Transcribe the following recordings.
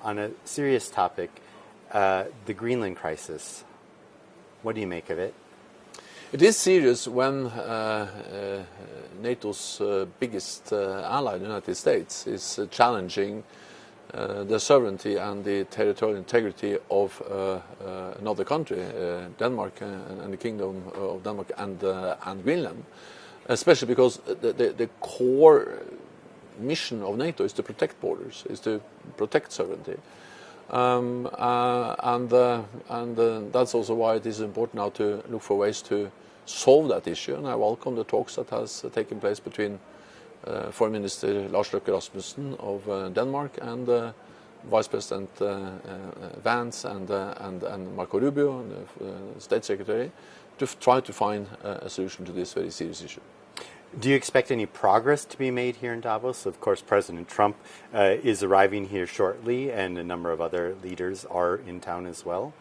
on a serious topic, the Greenland crisis. What do you make of it? It is serious when NATO's biggest ally, the United States, is challenging the sovereignty and the territorial integrity of another country, Denmark and the Kingdom of Denmark and Greenland, especially because the core mission of NATO is to protect borders, is to protect sovereignty. That's also why it is important now to look for ways to solve that issue. And I welcome the talks that has taken place between Foreign Minister Lars Løkke Rasmussen of Denmark and Vice President Vance and Marco Rubio, the State Secretary, to try to find a solution to this very serious issue. Do you expect any progress to be made here in Davos? Of course, President Trump is arriving here shortly, and a number of other leaders are in town as well.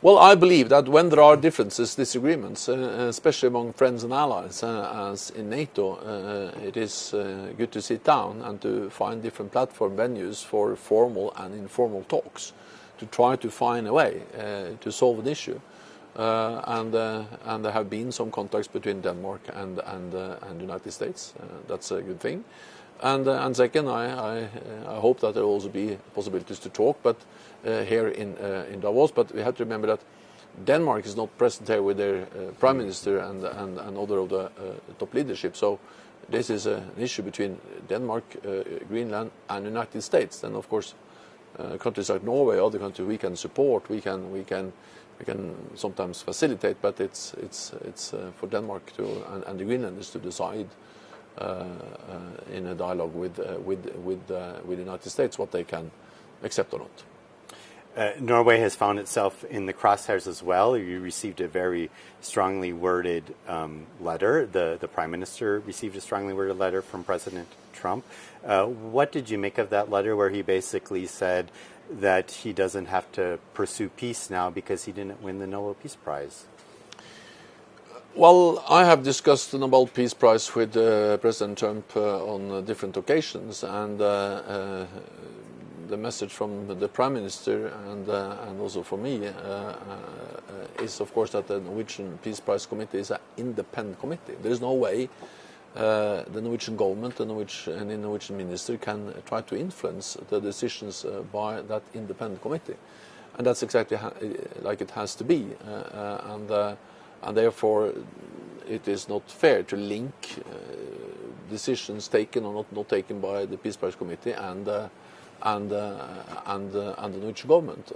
Well, I believe that when there are differences, disagreements, especially among friends and allies, as in NATO, it is good to sit down and to find different platform venues for formal and informal talks to try to find a way to solve an issue. And there have been some contacts between Denmark and the United States. That's a good thing. And second, I hope that there will also be possibilities to talk, but here in Davos. But we have to remember that Denmark is not present here with their prime minister and other of the top leadership. So this is an issue between Denmark, Greenland, and the United States. Then, of course, countries like Norway, other countries, we can support. We can sometimes facilitate, but it's for Denmark and the Greenlanders to decide in a dialogue with the United States what they can accept or not. Norway has found itself in the crosshairs as well. You received a very strongly worded letter. The Prime Minister received a strongly worded letter from President Trump. What did you make of that letter where he basically said that he doesn't have to pursue peace now because he didn't win the Nobel Peace Prize? Well, I have discussed the Nobel Peace Prize with President Trump on different occasions, and the message from the Prime Minister and also for me is, of course, that the Norwegian Peace Prize Committee is an independent committee. There is no way the Norwegian government and the Norwegian minister can try to influence the decisions by that independent committee, and that's exactly like it has to be, and therefore it is not fair to link decisions taken or not taken by the Peace Prize Committee and the Norwegian government,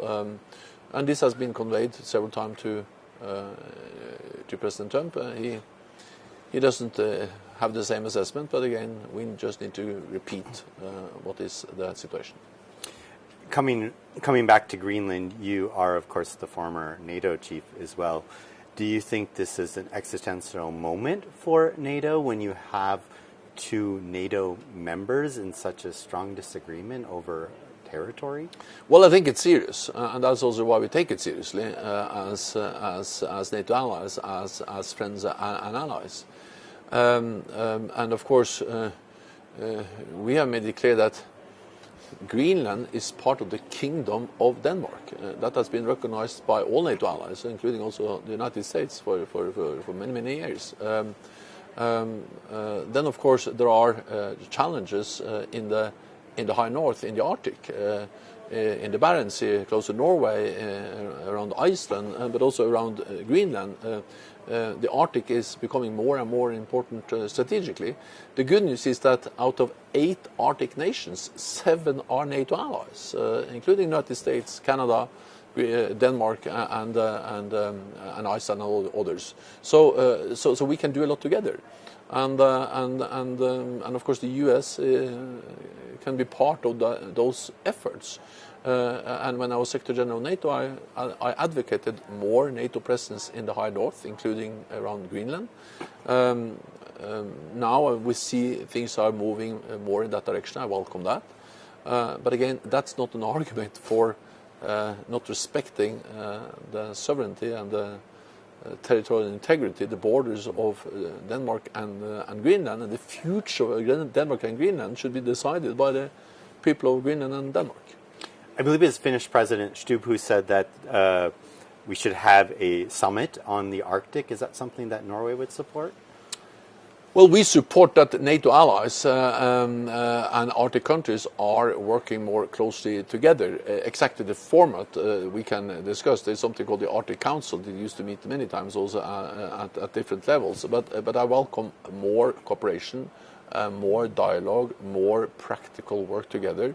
and this has been conveyed several times to President Trump. He doesn't have the same assessment, but again, we just need to repeat what is the situation. Coming back to Greenland, you are, of course, the former NATO chief as well. Do you think this is an existential moment for NATO when you have two NATO members in such a strong disagreement over territory? Well, I think it's serious, and that's also why we take it seriously as NATO allies, as friends and allies. And of course, we have made it clear that Greenland is part of the Kingdom of Denmark. That has been recognized by all NATO allies, including also the United States, for many years. Then, of course, there are challenges in the high north, in the Arctic, in the Barents Sea, close to Norway, around Iceland, but also around Greenland. The Arctic is becoming more and more important strategically. The good news is that out of 8 Arctic nations, 7 are NATO allies, including the United States, Canada, Denmark, and Iceland and others. So we can do a lot together, and of course the U.S. can be part of those efforts. And when I was Secretary General of NATO, I advocated more NATO presence in the high north, including around Greenland. Now we see things are moving more in that direction. I welcome that. But again, that's not an argument for not respecting the sovereignty and the territorial integrity, the borders of Denmark and Greenland, and the future of Denmark and Greenland should be decided by the people of Greenland and Denmark. I believe it's Finnish President Stubb who said that we should have a summit on the Arctic. Is that something that Norway would support? Well, we support that NATO allies and Arctic countries are working more closely together. Exactly the format we can discuss. There's something called the Arctic Council. They used to meet many times also at different levels. But I welcome more cooperation, more dialogue, more practical work together,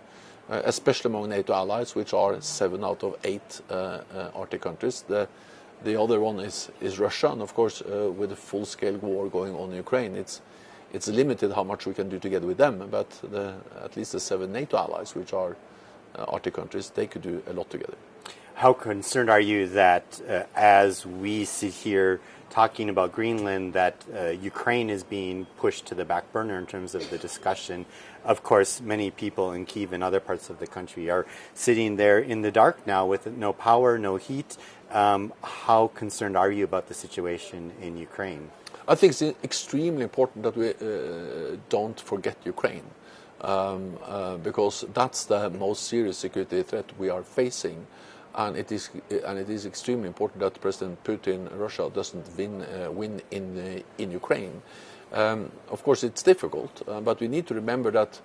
especially among NATO allies, which are 7 out of 8 Arctic countries. The other one is Russia, and of course, with a full-scale war going on in Ukraine, it's limited how much we can do together with them. But at least the 7 NATO allies, which are Arctic countries, they could do a lot together. How concerned are you that as we sit here talking about Greenland, that Ukraine is being pushed to the back burner in terms of the discussion? Of course, many people in Kyiv and other parts of the country are sitting there in the dark now with no power, no heat. How concerned are you about the situation in Ukraine? I think it's extremely important that we don't forget Ukraine, because that's the most serious security threat we are facing, and it is extremely important that President Putin, Russia, doesn't win in Ukraine. Of course, it's difficult, but we need to remember that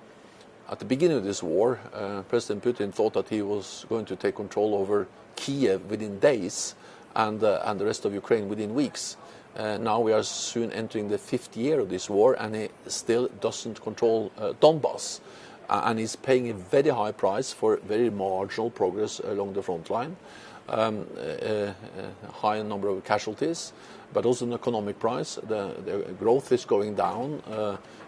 at the beginning of this war, President Putin thought that he was going to take control over Kiev within days and the rest of Ukraine within weeks. Now we are soon entering the 5th year of this war, and he still doesn't control Donbas. And he's paying a very high price for very marginal progress along the front line. A high number of casualties, but also an economic price. The growth is going down,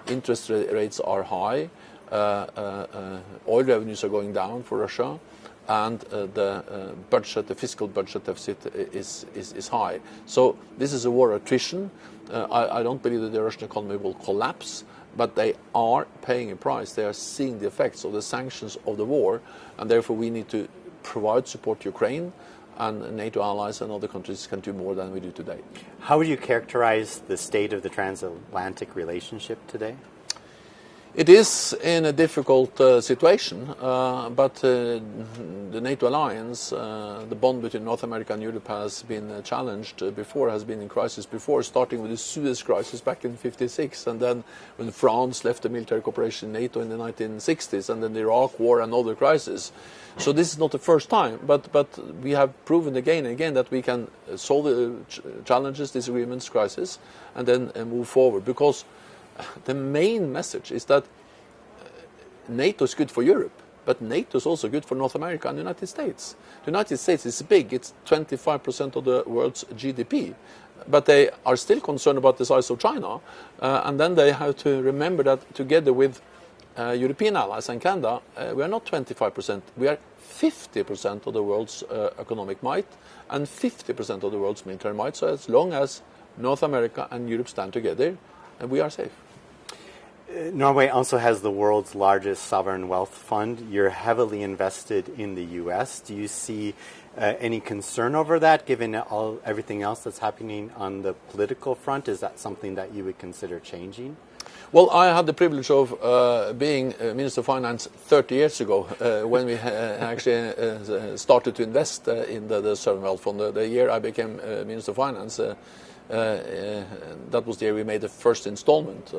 interest rates are high, oil revenues are going down for Russia, and the fiscal budget deficit is high. So this is a war of attrition. I don't believe that the Russian economy will collapse, but they are paying a price. They are seeing the effects of the sanctions of the war, and therefore we need to provide support to Ukraine, and NATO allies and other countries can do more than we do today. How would you characterize the state of the transatlantic relationship today? It is in a difficult situation, but the NATO alliance, the bond between North America and Europe has been challenged before, has been in crisis before, starting with the Suez crisis back in '56, and then when France left the military cooperation in NATO in the 1960s, and then the Iraq War and other crises. So this is not the first time, but we have proven again and again that we can solve the challenges, disagreements, crises, and then move forward, because the main message is that NATO is good for Europe, but NATO is also good for North America and the United States. The United States is big, it's 25% of the world's GDP, but they are still concerned about the size of China, and then they have to remember that together with European allies and Canada, we are not 25%, we are 50% of the world's economic might and 50% of the world's military might. So as long as North America and Europe stand together, we are safe. Norway also has the world's largest sovereign wealth fund. You're heavily invested in the U.S. Do you see any concern over that, given everything else that's happening on the political front? Is that something that you would consider changing? Well, I had the privilege of being Minister of Finance 30 years ago when we actually started to invest in the sovereign wealth fund. The year I became Minister of Finance, that was the year we made the first installment.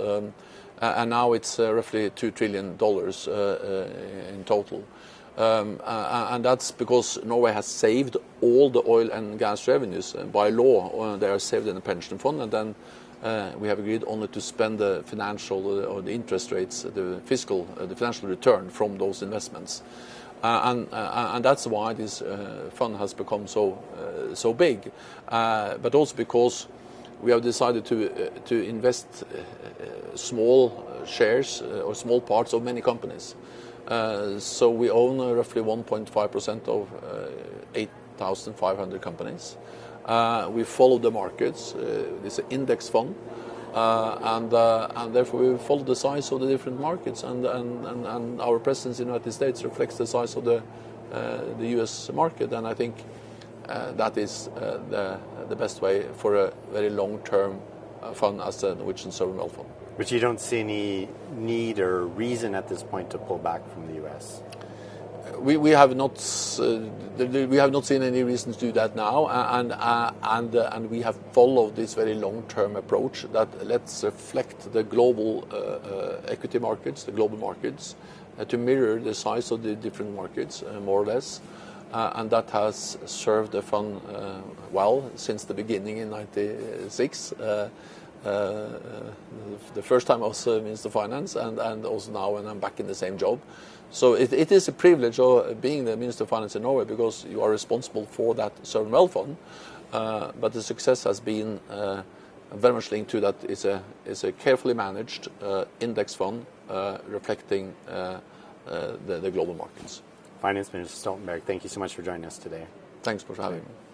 And now it's roughly $2 trillion in total. And that's because Norway has saved all the oil and gas revenues. By law, they are saved in a pension fund, and then we have agreed only to spend the financial or the interest rates, the financial return from those investments. And that's why this fund has become so big, but also because we have decided to invest small shares or small parts of many companies. So we own roughly 1.5% of 8,500 companies. We follow the markets. It's an index fund, and therefore we follow the size of the different markets. And our presence in the United States reflects the size of the U.S. market. And I think that is the best way for a very long-term fund as the Norwegian sovereign wealth fund. But you don't see any need or reason at this point to pull back from the U.S.? we have not seen any reason to do that now, and we have followed this very long-term approach that let's reflect the global equity markets, the global markets, to mirror the size of the different markets, more or less, and that has served the fund well since the beginning in '96. The first time I was Minister of Finance, and also now when I'm back in the same job. So it is a privilege of being the Minister of Finance in Norway, because you are responsible for that sovereign wealth fund. But the success has been very much linked to that it's a carefully managed index fund reflecting the global markets. Finance Minister Stoltenberg, thank you so much for joining us today. Thanks for having me.